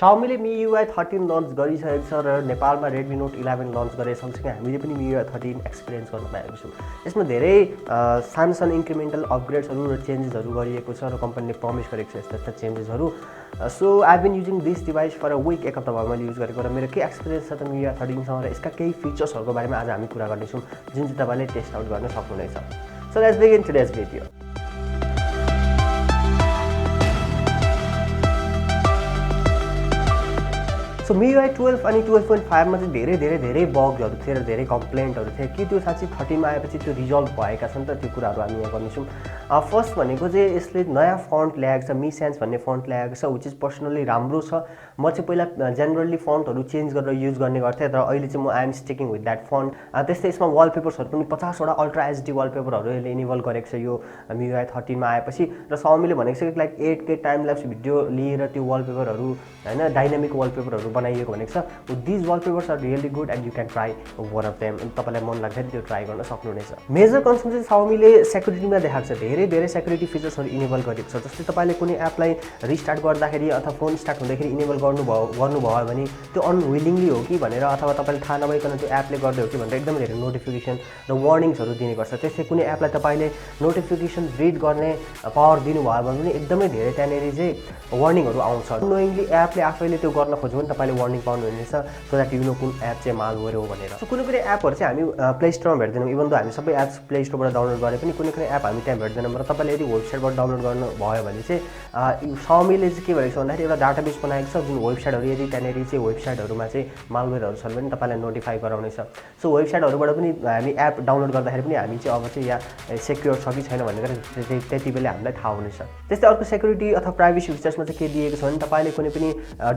Xiaomi ले MIUI 13 lunch गरिसकेको छ र नेपालमा Redmi Note 11 लन्च गरे सँगसँगै हामीले पनि MIUI 13 एक्सपिरियन्स गर्न पाएको छौँ। यसमा धेरै सानो इन्क्रिमेन्टल अपग्रेड्सहरू र चेन्जेसहरू गरिएको छ र कम्पनीले प्रमिस गरेको छ यस्ता चेन्जेसहरू। So I been using this device for a week, एक हप्ता भयो मैले युज गरेको र मेरो के एक्सपिरियन्स छ त MIUI 13 सँग र यसका केही फिचर्सहरूको बारेमा आज हामी कुरा गर्नेछौँ जुन चाहिँ तपाईँले टेस्ट आउट गर्न सक्नुहुनेछ। So let's begin today's video. So MIUI 12 अनि 12.5 मा चाहिँ धेरै बग्सहरू थिए र धेरै कम्प्लेन्टहरू थिए कि त्यो साँच्चै 13 मा आएपछि त्यो रिजल्भ भएका छन् त, त्यो कुराहरू हामी यहाँ गर्नेछौँ। फर्स्ट भनेको चाहिँ यसले नयाँ फन्ट ल्याएको छ, मी सेन्स भन्ने फन्ट ल्याएको छ, विच इज पर्सनली राम्रो छ। म चाहिँ पहिला जेनरली फन्टहरू चेन्ज गरेर युज गर्ने गर्थेँ र अहिले चाहिँ म I'm sticking with that font. त्यस्तै यसमा वालपेपर्सहरू पनि 50 वटा अल्ट्रा एचडी वालपेपरहरू यसले इनेबल गरेको छ यो MIUI 13 मा आएपछि। र Xiaomi ले भनेको छ कि like 8K time laughs video लिएर त्यो वालपेपरहरू हैन डाइनामिक वालपेपरहरू बनाइएको भनेको छ। These wallpapers are really good and you can try one of them. तपाईँलाई मन लाग्दैन त्यो ट्राई गर्न सक्नुहुनेछ। मेजर कन्सर्न चाहिँ Xiaomi ले सेक्युरिटीमा देखाएको छ, धेरै सेक्युरिटी फिचर्सहरू इनेबल गरेको छ। जस्तै तपाईँले कुनै एपलाई रिस्टार्ट गर्दाखेरि अथवा फोन स्टार्ट हुँदाखेरि इनेबल गर्नुभयो भने त्यो अनविलिङली हो कि भनेर अथवा तपाईँले थाहा नभइकन त्यो एपले गर्दै हो कि भनेर एकदमै धेरै नोटिफिकेसन र वार्निङ्सहरू दिने गर्छ। त्यसै कुनै एपलाई तपाईँले नोटिफिकेसन रिड गर्ने पावर दिनुभयो भने पनि एकदमै धेरै त्यहाँनिर चाहिँ वार्निङहरू आउँछ। नोइङली एपले आफैले त्यो गर्न खोज्यो भने तपाईँले वार्निङ पाउनुहुनेछ सो द्याट यु नो कुन एप चाहिँ मालवेयर हो भनेर। सो कुनै एपहरू चाहिँ हामी प्ले स्टोरमा भेट्दैनौँ, इभन दो हामी सबै एप्स प्ले स्टोरबाट डाउनलोड गरे पनि कुनै एप हामी त्यहाँ भेट्दैनौँ। र तपाईँले यदि वेबसाइटबाट डाउनलोड गर्नुभयो भने चाहिँ Xiaomi ले चाहिँ के भनेको छ भन्दाखेरि एउटा डाटाबेस बनाएको छ जुन वेबसाइटहरू यदि त्यहाँनिर चाहिँ वेबसाइटहरूमा चाहिँ मालवेयरहरू छन् भने तपाईँलाई नोटिफाई गराउनेछ। सो वेबसाइटहरूबाट पनि हामी एप डाउनलोड गर्दाखेरि पनि हामी चाहिँ अब चाहिँ यहाँ सेक्योर छ कि छैन भनेर त्यति बेला हामीलाई थाहा हुनेछ। त्यस्तै अर्को सेक्युरिटी अथवा प्राइभेसी फिचर्समा चाहिँ के दिएको छ भने तपाईँले कुनै पनि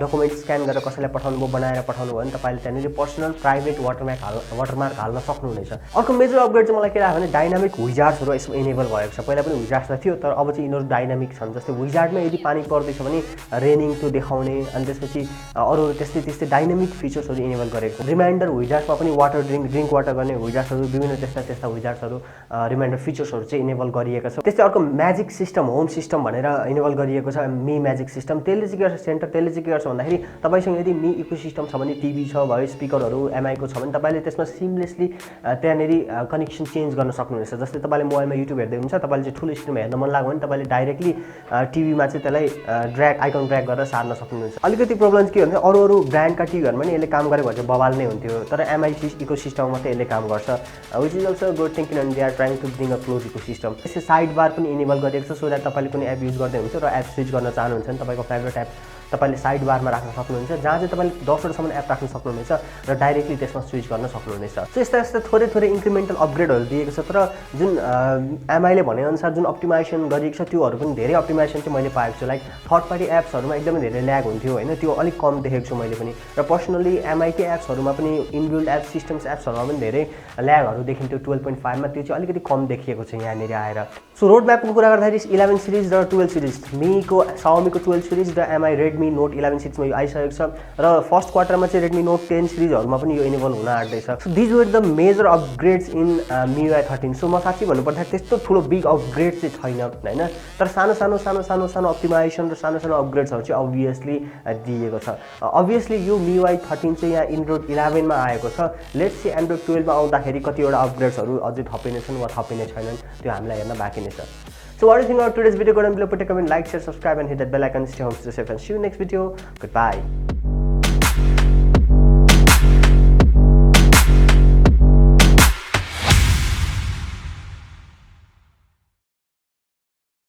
डकुमेन्ट स्क्यान गरेर कसैलाई पठाउनु भयो, बनाएर पठाउनु भयो भने तपाईँले त्यहाँनिर पर्सनल प्राइभेट वाटरमार्क हाल्न सक्नुहुनेछ। अर्को मेजर अपग्रेड चाहिँ मलाई के लाग्यो भने डाइनामिक विजार्ड्सहरू यसमा इनेबल भएको छ। पहिला पनि विजार्ड्स त थियो तर अब चाहिँ यिनीहरू डाइनामिक छन्। जस्तै विजार्डमा यदि पानी पर्दैछ भने रेनिङ त्यो देखाउने, अनि त्यसपछि अरू त्यस्तै डाइनामिक फिचर्सहरू इनेबल गरेको छ। रिमाइन्डर विजार्ड्समा पनि ड्रिङ्क वाटर गर्ने विजार्ड्सहरू, विभिन्न त्यस्ता विजार्ड्सहरू रिमाइन्डर फिचर्सहरू चाहिँ इनेबल गरिएको छ। त्यस्तै अर्को म्याजिक सिस्टम, होम सिस्टम भनेर इनेबल गरिएको छ मी म्याजिक सिस्टम। त्यसले चाहिँ के गर्छ त्यसले चाहिँ के गर्छ भन्दाखेरि तपाईँसँग यदि मी इको सिस्टम छ भने, टिभी छ भयो, स्पिकरहरू MI को छ भने तपाईँले त्यसमा सिमलेसली त्यहाँनिर कनेक्सन चेन्ज गर्न सक्नुहुनेछ। जस्तै तपाईँले मोबाइलमा युट्युब हेर्दै हुनुहुन्छ, तपाईँले चाहिँ ठुलो स्क्रिनमा हेर्न मन लाग्यो भने तपाईँले डाइरेक्टली टिभीमा चाहिँ त्यसलाई आइकन ड्र्याग गरेर सार्न सक्नुहुन्छ। अलिकति प्रब्लम के हुन्छ अरू ब्रान्डका टिभीहरूमा पनि यसले काम गरेको भए चाहिँ बवाल नै हुन्थ्यो, तर MI इको सिस्टममा मात्रै यसले काम गर्छ, which is also good thing किनभने they are trying to bring a close ecosystem. त्यसै साइड बार पनि इनेबल गरिएको छ सो द्याट तपाईँले कुनै एप युज गर्दै हुनुहुन्छ र एप स्विच गर्न चाहनुहुन्छ भने तपाईँको फेभरेट एप तपाईँले साइड बारमा राख्न सक्नुहुनेछ, जहाँ चाहिँ तपाईँले 10 वटासम्म एप राख्न सक्नुहुनेछ र डाइरेक्टली त्यसमा स्विच गर्न सक्नुहुनेछ। सो यस्ता थोरै इन्क्रिमेन्टल अपग्रेडहरू दिएको छ। तर जुन MI ले भनेअनुसार जुन अप्टिमाइजेसन गरिएको छ त्योहरू पनि धेरै अप्टिमाइजेसन चाहिँ मैले पाएको छु। लाइक थर्ड पार्टी एप्सहरूमा एकदमै धेरै ल्याग हुन्थ्यो होइन, त्यो अलिक कम देखेको छु मैले पनि। र पर्सनली MI के एप्सहरूमा पनि इनबिल्ड एप सिस्टम्स एप्सहरूमा पनि धेरै ल्यागहरू देखिन्थ्यो 12.5 मा, त्यो चाहिँ अलिकति कम देखिएको छ यहाँनिर आएर। सो रोड म्यापको कुरा गर्दाखेरि 11 सिरिज र 12 सिरिज Xiaomi को 12 सिरिज र MI Redmi Note 11 सिरिजमा यो आइसकेको छ र फर्स्ट क्वार्टरमा चाहिँ Redmi Note 10 सिरिजहरूमा पनि यो इनेबल हुन आँट्दैछ। So these were the major upgrades in MIUI 13। So म साँच्चै भन्नुपर्दाखेरि त्यस्तो ठुलो बिग अपग्रेड चाहिँ छैन होइन, तर सानो अप्टिमाइजेसन र सानो अपग्रेड्सहरू चाहिँ अभियसली दिएको छ। अभियसली यो MIUI 13 चाहिँ यहाँ Android 11 मा आएको छ। लेट्स सी Android 12 मा आउँदाखेरि कतिवटा अपग्रेड्सहरू अझै थपिने छन् वा थपिने छैनन्, त्यो हामीलाई हेर्न बाँकी नै छ। So what do you think about today's video? Go down below, put a comment, like, share, subscribe and hit that bell icon. Stay home, stay safe and see you next video. Goodbye.